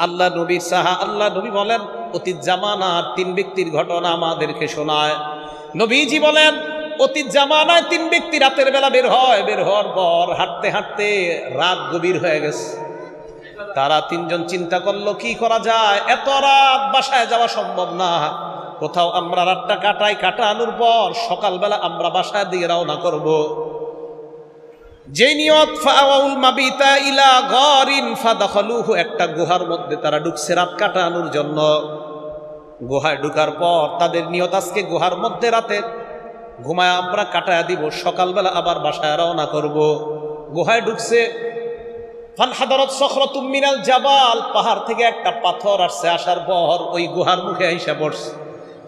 আল্লাহ নবী বলেন অতীত জামানার 3 ব্যক্তির ঘটনা আমাদেরকে শোনায়। নবীজি বলেন অতীত জামানায় 3 ব্যক্তি রাতের বেলা বের হওয়ার পর হাঁটতে হাঁটতে রাত গভীর হয়ে গেছে। তারা 3 জন চিন্তা করলো কি করা যায়, এত রাত বাসায় যাওয়া সম্ভব না, কোথাও আমরা রাতটা কাটানোর পর সকালবেলা আমরা বাসায় দিয়ে রওনা করব। যে নিয়ত ফাওয়াউল মাবিতা ইলা গারিন ফাদাখালুহু, একটা গুহার মধ্যে তারা ঢুকছে রাত কাটানোর জন্য। গুহায় ঢুকার পর তাদের নিয়ত আজকে গুহার মধ্যে রাতে ঘুমায় আমরা কাটায় দিব, সকালবেলা আবার বাসায় রওনা করব। গুহায় ঢুকছে, ফানহাদারাত সখরাতুম মিনাল জাবাল, পাহাড় থেকে একটা পাথর আসছে, আসার পর ওই গুহার মুখে আইসা পড়ছে।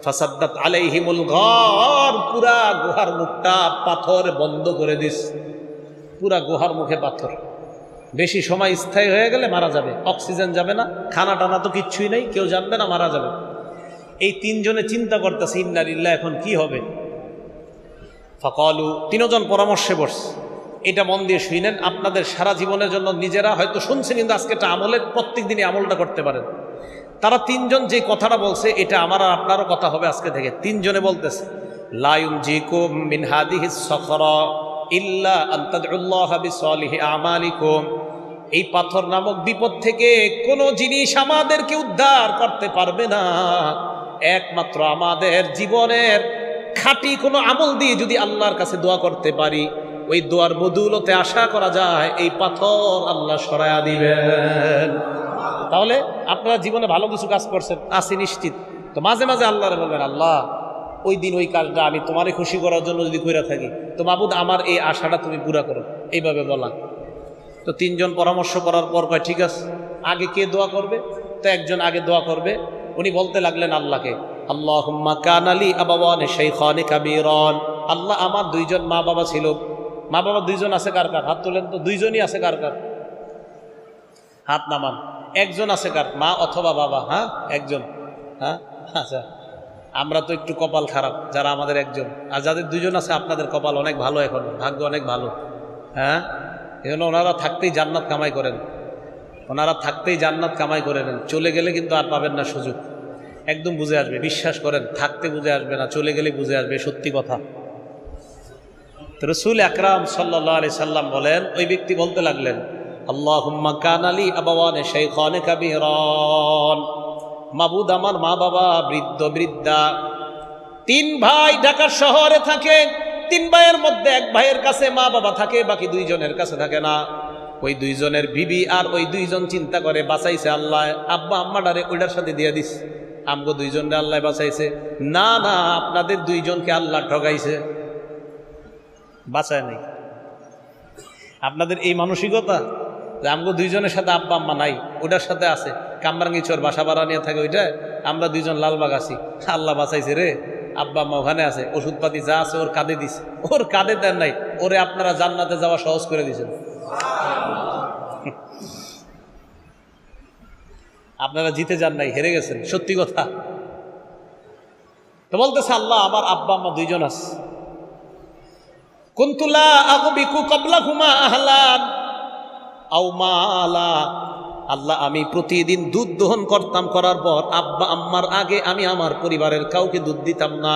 ফাসাদ্দাত আলাইহিমুল গার, পুরা গুহার মুখটা পাথর বন্ধ করে দিস। পুরা গুহার মুখে পাথর, বেশি সময় স্থায়ী হয়ে গেলে মারা যাবে, অক্সিজেন যাবে না, খানা টানা তো কিচ্ছুই নেই, কেউ জানবে না, মারা যাবে। এই 3 জনে চিন্তা করতেছে ইন্না লিল্লাহ, এখন কি হবে। ফাকালু, 3 জন পরামর্শে বসছে। এটা মন দিয়ে শুনেন, আপনাদের সারা জীবনের জন্য, নিজেরা হয়তো শুনছেন কিন্তু আজকে এটা আমলের, প্রত্যেক দিনই আমলটা করতে পারেন। তারা 3 জন যে কথাটা বলছে এটা আমার আর আপনারও কথা হবে আজকে থেকে। 3 জনে বলতেছে লা ইউনজিকুম মিন হাদিহিস সখরা ইল্লা আন তাদউল্লাহা বিসালিহি আমালিকুম, এই পাথর নামক বিপদ থেকে কোনো জিনিস আমাদেরকে উদ্ধার করতে পারবে না, একমাত্র আমাদের জীবনের খাঁটি কোনো আমল দিয়ে যদি আল্লাহর কাছে দোয়া করতে পারি, ওই দোয়ার বদৌলতে আশা করা যায় এই পাথর আল্লাহ সরায়া দিবেন। তাহলে আপনারা জীবনে ভালো কিছু কাজ করছেন আসি নিশ্চিত, তো মাঝে মাঝে আল্লাহরে বলবেন, আল্লাহ ওই দিন ওই কাজটা আমি তোমারে খুশি করার জন্য যদি কইরা থাকি, তো মাবুদ আমার এই আশাটা তুমি পুরা করো, এইভাবে বলা। তো 3 জন পরামর্শ করার পর কয় ঠিক আছে, আগে কে দোয়া করবে? তো একজন আগে দোয়া করবে। উনি বলতে লাগলেন আল্লাহকে, আল্লাহুম্মা কানা লি আবাওয়ানি শাইখানি কাবীরান, আল্লাহ আমার 2 জন মা বাবা ছিল। মা বাবা 2 জন আছে কার কার? হাত তোলেন তো। 2 জনই আছে কার কার? হাত নামান। একজন আছে কার? মা অথবা বাবা? হ্যাঁ, একজন। হ্যাঁ, আচ্ছা, আমরা তো একটু কপাল খারাপ যারা আমাদের একজন, আর যাদের 2 জন আছে আপনাদের কপাল অনেক ভালো, এখন ভাগ্য অনেক ভালো। হ্যাঁ, এজন্য ওনারা থাকতেই জান্নাত কামাই করেন, ওনারা থাকতেই জান্নাত কামাই করে নেন, চলে গেলে কিন্তু আর পাবেন না সুযোগ। একদম বুঝে আসবে, বিশ্বাস করেন, থাকতে বুঝে আসবে না, চলে গেলে বুঝে আসবে, সত্যি কথা। তো রাসূল আকরাম সাল্লাল্লাহু আলাইহি সাল্লাম বলেন, ওই ব্যক্তি বলতে লাগলেন, আল্লাহুম্মা কানা লি আবাওয়ানি শাইখানি কাবীরান, মাবুদ আমার মা বাবা বৃদ্ধ বৃদ্ধা, 3 ভাই ঢাকা শহরে থাকে, 3 ভাইয়ের মধ্যে 1 ভাইয়ের কাছে মা বাবা থাকে, বাকি 2 জনের কাছে থাকে না। ওই 2 জনের বিবি আর ওই 2 জন চিন্তা করে বাঁচাইছে আল্লাহ, আব্বা আম্মাডারে ওইটার সাথে দিয়ে দিস, আমগো 2 জনরে আল্লাহ বাঁচাইছে। না না, আপনাদের 2 জনকে আল্লাহ ঠকাইছে, বাঁচায় নাই। আপনাদের এই মানসিকতা যে আমগো 2 জনের সাথে আব্বা আম্মা নাই, ওটার সাথে আছে, কামরাঙ্গিচর বাসা ভাড়া নিয়ে থাকে ওইটা, আমরা 2 জন লালবাগ আছি, আল্লাহ বাঁচাইছে রে, আব্বা আম্মা ওখানে আছে, ওষুধপাতি যা আছে ওর কাঁধে দিছে, ওর কাঁধে দেন নাই, ওরে আপনারা জান্নাতে যাওয়া সহজ করে দিয়েছেন। আপনারা জিতে যান নাই, হেরে গেছেন, সত্যি কথা। তো বলতেছে আল্লাহ আমার আব্বা আম্মা 2 জন আছে, কুনতু লা আগবিকু ক্বাবলাহুমা আহলান আও মালা, আল্লাহ আমি প্রতিদিন দুধ দহন করতাম, করার পর আব্বা আম্মার আগে আমি আমার পরিবারের কাউকে দুধ দিতাম না,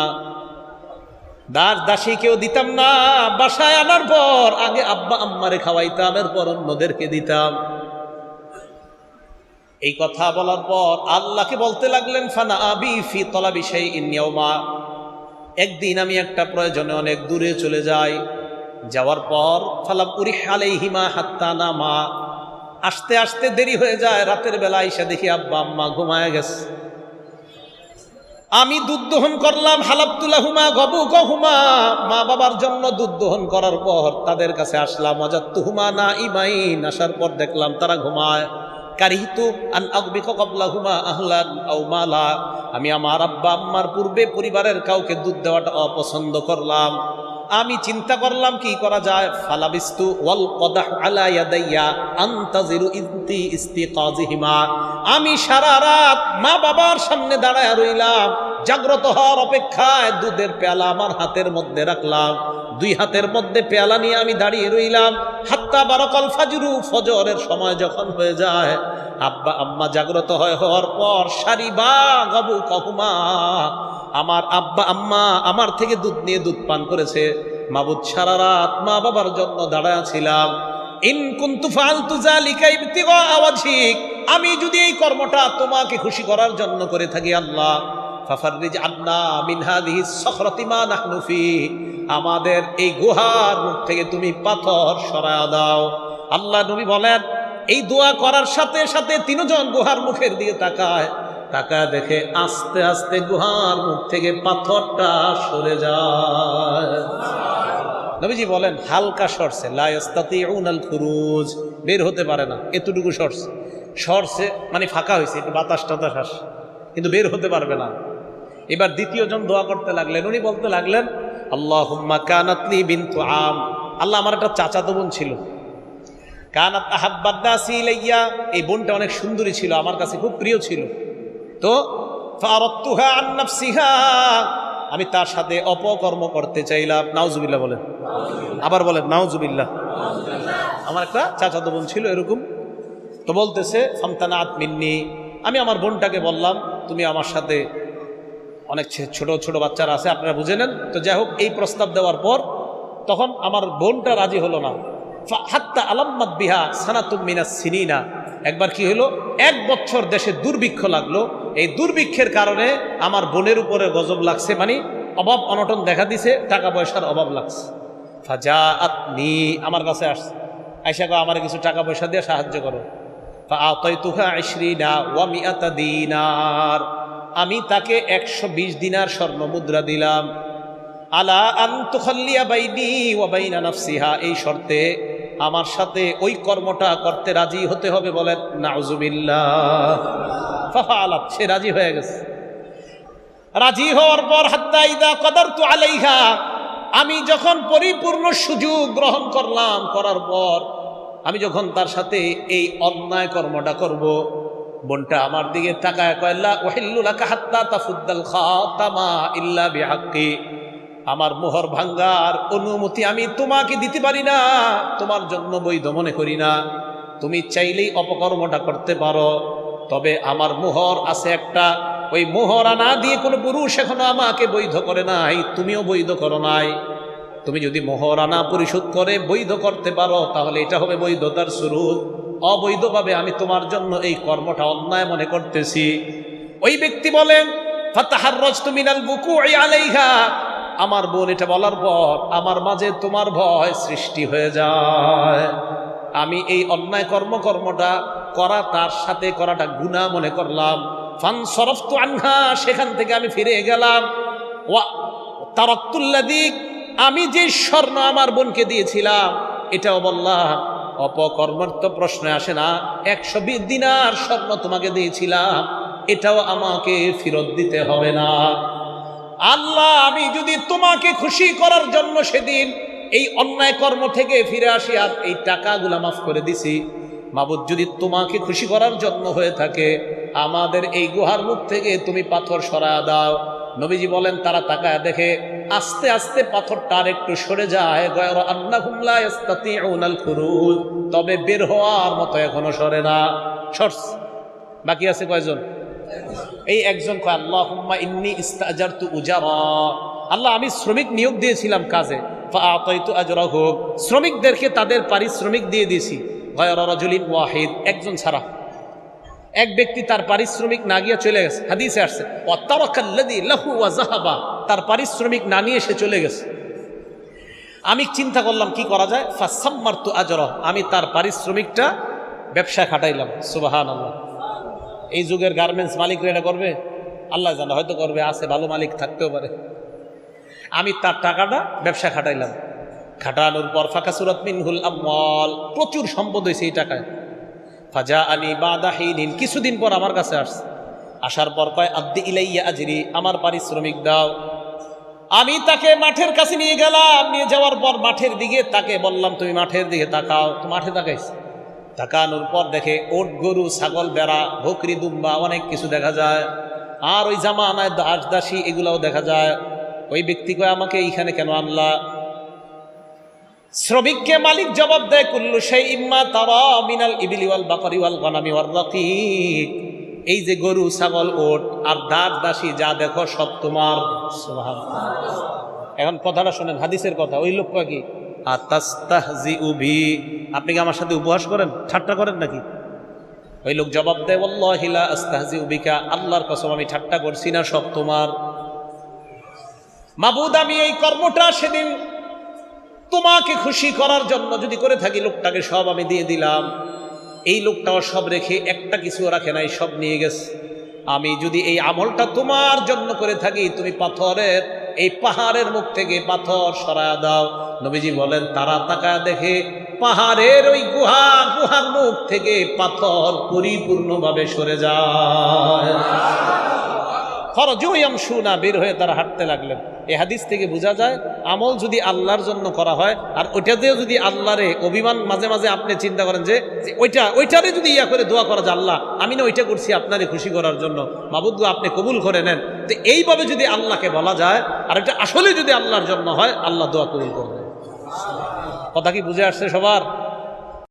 দাস দাসী কেউ দিতাম না, বাসায় আনার পর আগে আব্বা আম্মারে খাওয়াইতাম, এরপর অন্যদেরকে দিতাম। এই কথা বলার পর আল্লাহকে বলতে লাগলেন, ফানা আবি ফি তলাবি শাইইন ইয়াওমা, একদিন আমি একটা প্রয়োজনে অনেক দূরে চলে যাই, যাওয়ার পর ফালাম উরিহ আলাইহিমা হাত্তা নামা, আসতে আসতে দেরি হয়ে যায়, রাতের বেলা এসে দেখি আব্বা আম্মা ঘুমায় গেছে। আমি দুধ দহন করলাম, হালাবতুলাহুমা গবুকহুমা, মা বাবার জন্য দুধ দহন করার পর তাদের কাছে আসলাম, ওয়াজাদতুহুমা নাইমাইন, আসার পর দেখলাম তারা ঘুমায়। কারিহতু আন আগবিকা ক্বাবলাহুমা আহলান আও মালা, আমি আমার আব্বা আম্মার পূর্বে পরিবারের কাউকে দুধ দেওয়াটা অপছন্দ করলাম। আমি চিন্তা করলাম কি করা যায়, ফালাবিস্তু ওয়াল কদাহ আলা ইয়াদাইয়া আনতাজিরু ইস্তিকাজিহিমা, আমি সারা রাত মা বাবার সামনে দাঁড়ায় রইলাম, জাগ্রত হওয়ার অপেক্ষায় দুধের পেয়ালা আমার হাতের মধ্যে রাখলাম, দুই হাতের মধ্যে পেয়ালা নিয়ে আমি দাঁড়িয়ে রইলাম। হাত্তা বারাকাল ফাজরু, ফজরের সময় যখন হয়ে যায়, আব্বা আম্মা জাগ্রত হওয়ার পর সারিবা গাবু কহুমা, আমার আব্বা আম্মা আমার থেকে দুধ নিয়ে দুধ পান করেছে। মাবুদ, সারা রাত মা বাবার জন্য দাঁড়ায় ছিলাম। ইন কুনতু ফাআলতু যালিকা ইবতিগা ওয়াজহিক, আমি যদি এই কর্মটা তোমাকে খুশি করার জন্য করে থাকি আল্লাহ, ফাফাররিজ আন্না মিন হাযিহি সখরাতি মা নাহনু ফি, আমাদের এই গুহার মুখ থেকে তুমি পাথর সরায়া দাও। আল্লাহ নবী বলেন, এই দোয়া করার সাথে সাথে তিনজন গুহার মুখের দিকে তাকায়, তাকায় দেখে আস্তে আস্তে গুহার মুখ থেকে পাথরটা সরে যায়। নবীজি বলেন হালকা সরছে, লা ইস্তাতিউনাল খুরুজ, বের হতে পারে না, এতটুকু সরছে মানে ফাঁকা হয়েছে, একটু বাতাস টাতাস আসে, কিন্তু বের হতে পারবে না। এবার দ্বিতীয়জন দোয়া করতে লাগলেন, উনি বলতে লাগলেন, আল্লাহুম্মা কানাতলি বিনতু আম, আল্লাহ আমার একটা চাচাতো বোন ছিল, কানাত আহাব্বাদ নাসি ইলাইয়া, এই বোনটা অনেক সুন্দরী ছিল, আমার কাছে খুব প্রিয় ছিল, তো ফারাদতুহা আন নাফসিহা, আমি তার সাথে অপকর্ম করতে চাইলাম। নাউজুবিল্লাহ বলেন, আবার বলেন নাউজুবিল্লাহ। আমার একটা চাচাতো বোন ছিল এরকম, তো বলতেছে ফামতানাত মিন্নি, আমি আমার বোনটাকে বললাম তুমি আমার সাথে, অনেক ছোট ছোট বাচ্চারা আছে আপনারা বুঝে নেন, তো যাই হোক এই প্রস্তাব দেওয়ার পর তখন আমার বোনটা রাজি হলো না। হাত্তা আলাম্মাত বিহা সানাতুম মিনাস সিনিনা, একবার কি হলো, 1 বছর দেশে দুর্ভিক্ষ লাগলো, এই দুর্ভিক্ষের কারণে আমার বোনের উপরে গজব লাগছে, মানে অভাব অনটন দেখা দিছে, টাকা পয়সার অভাব লাগছে। ফাজাআতনি, আমার কাছে আসছে, আয়েশা কয় আমার কিছু টাকা পয়সা দিয়ে সাহায্য করো। ফাআতাইতুহা 20 ওয়া 100 দিনার, আমি তাকে 120 দিনার স্বর্ণ মুদ্রা দিলাম। আলা আন তুখাল্লিয়া বাইনি ওয়া বাইনা নাফসিহা, এই শর্তে আমার সাথে ওই কর্মটা করতে রাজি হতে হবে। বলেন নাউজুবিল্লাহ। ফাফালাত, সে রাজি হয়ে গেছে। রাজি হওয়ার পর হাত্তা ইদা কদারতু আলাইহা, আমি যখন পরিপূর্ণ সুযোগ গ্রহণ করলাম, করার পর আমি যখন তার সাথে এই অন্যায় কর্মটা করব, বোনটা আমার দিকে তাকায় কয় লা উহিল্লু লাকা হাত্তা তাফুদ্দাল খাতামা ইল্লা বিহাক্কি, আমার মোহর ভাঙ্গার অনুমতি আমি তোমাকে দিতে পারি না, তোমার জন্য বৈধ মনে করি না। তুমি চাইলেই অপকর্মটা করতে পারো, তবে আমার মোহর আছে একটা, ওই মোহর না দিয়ে কোনো পুরুষ এখনো আমাকে বৈধ করে নাই, তুমিও বৈধ করো নাই। তুমি যদি মোহরানা পরিশোধ করে বৈধ করতে পারো, তাহলে এটা হবে বৈধতার শুরু। অবৈধভাবে আমি তোমার জন্য এই কর্মটা অন্যায় মনে করতেছি। ওই ব্যক্তি বলেন ফাতাহাররাজতু মিনাল বুকুই আলাইহা, আমার বোন এটা বলার পর আমার মাঝে তোমার ভয় সৃষ্টি হয়ে যায়। আমি এই অন্যায় কর্মটা করা, তার সাথে করাটা গুনাহ মনে করলাম। ফানসরাফতু আনহা, সেখান থেকে আমি ফিরে গেলাম। ওয়া তারাকতুল্লাযী, আমি যে স্বর্ণ আমার বোনকে দিয়েছিলাম এটাও বললাম অপকর্মের তো প্রশ্নে আসে না, 120 দিনার স্বর্ণ তোমাকে দিয়েছিলাম, এটাও আমাকে ফেরত দিতে হবে না। আল্লাহ, আমি যদি তোমাকে খুশি করার জন্য সেদিন এই অন্যায় কর্ম থেকে ফিরে আসি আর এই টাকাগুলা মাফ করে দিছি, মাবুদ যদি তোমাকে খুশি করার জন্য হয়ে থাকে, আমাদের এই গুহার মুখ থেকে তুমি পাথর সরায়া দাও। নবীজি বলেন তারা তাকায় দেখে আস্তে আস্তে পাথরটা আর একটু সরে যায়, গায়রা আন্নাহুম লা ইস্তাতিউনাল খুরুজ, তবে বের হওয়ার মতো এখনো সরে না। সরছে, বাকি আছে কয়জন? এই একজন কয় আল্লাহুম্মা ইন্নী ইস্তাজারতু উজারা, আল্লাহ আমি শ্রমিক নিয়োগ দিয়েছিলাম কাজে, ফাআতাইতু আজরাহু, শ্রমিকদেরকে তাদের পারিশ্রমিক দিয়ে দিয়েছি, গায়রা রাজুলিন ওয়াহিদ, একজন ছাড়া। এক ব্যক্তি তার পারিশ্রমিক না গিয়ে চলে গেছে, হাদিসে আসছে ওয়াতারাকাল্লাযী লাহু ওয়া যাহাবা, তার পারিশ্রমিক না নিয়ে সে চলে গেছে। আমি চিন্তা করলাম কি করা যায়, ফাসাম্মারতু আজরাহ, আমি তার পারিশ্রমিকটা ব্যবসায় খাটাইলাম। সুবহানাল্লাহ। এই যুগের গার্মেন্টস মালিকরা এটা করবে? আল্লাহ জানে, হয়তো করবে, আছে, ভালো মালিক থাকতেও পারে। আমি তার টাকাটা ব্যবসা খাটাইলাম, খাটানোর পর ফাকাসুরাত মিনহুল আমওয়াল, প্রচুর সম্পদ হয়েছে এই টাকায়। ফাজা আনি বাদা হিনিন, কিছুদিন পর আমার কাছে আসছে, আসার পর কয় আদ্দি ইলাইয়া আজরি, আমার পারিশ্রমিক দাও। আমি তাকে মাঠের কাছে নিয়ে গেলাম, নিয়ে যাওয়ার পর মাঠের দিকে তাকে বললাম তুমি মাঠের দিকে তাকাও, তো মাঠে তাকাইছে। তাকানোর পর দেখে ওট, গরু, ছাগল, বেড়া, বকরি, দুম্বা, অনেক কিছু দেখা যায়, আর ওই জামানায় দাস দাসী এগুলাও দেখা যায়। ওই ব্যক্তি কয় আমাকে এইখানে কেন আনলা? শ্রমিককে মালিক জবাব দেয় কুল্লু শাইইম মা তারা মিনাল ইবলি ওয়াল বাকরি ওয়াল গনামি ওয়ার রাকিক, এই যে গরু ছাগল ওট আর দাস দাসী যা দেখো সব তোমার। সুবহানাল্লাহ। এখন কথাটা শোনেন, হাদিসের কথা। ওই লোক কয় কি, আতাস্তাহজিউ বি, আপনি কি আমার সাথে উপহাস করেন, ঠাট্টা করেন নাকি? ওই লোক জবাব দেয় ওয়াল্লাহি লা আস্তাহজিউ বিকা, আল্লাহর কসম আমি ঠাট্টা করছি না, সব তোমার। মাবুদ আমি এই কর্মটা সেদিন তোমাকে খুশি করার জন্য যদি করে থাকি, লোকটাকে সব আমি দিয়ে দিলাম। এই লোকটাও সব রেখে একটা কিছু রাখে নাই, সব নিয়ে গেছে। আমি যদি এই আমলটা তোমার জন্য করে থাকি, তুমি পাথরের এই পাহাড়ের মুখ থেকে পাথর সরায়া দাও। নবীজি বলেন তারা তাকায় দেখে পাহাড়ের ওই গুহার মুখ থেকে পাথর পরিপূর্ণভাবে সরে যায়। খরজুয়ামশুনা, বের হয়ে তারা হাঁটতে লাগলেন। এই হাদিস থেকে বোঝা যায় আমল যদি আল্লাহর জন্য করা হয়, আর ওইটাতেও যদি আল্লাহরে অভিমান, মাঝে মাঝে আপনি চিন্তা করেন যে ওইটারে যদি ইয়া করে দোয়া করা যায়, আল্লাহ আমি না ওইটা করছি আপনারে খুশি করার জন্য, মাবুদ আপনি কবুল করে নেন, তো এইভাবে যদি আল্লাহকে বলা যায়, আর এটা আসলে যদি আল্লাহর জন্য হয়, আল্লাহ দোয়া কবুল করবে। কথা কি বুঝে আসছে সবার?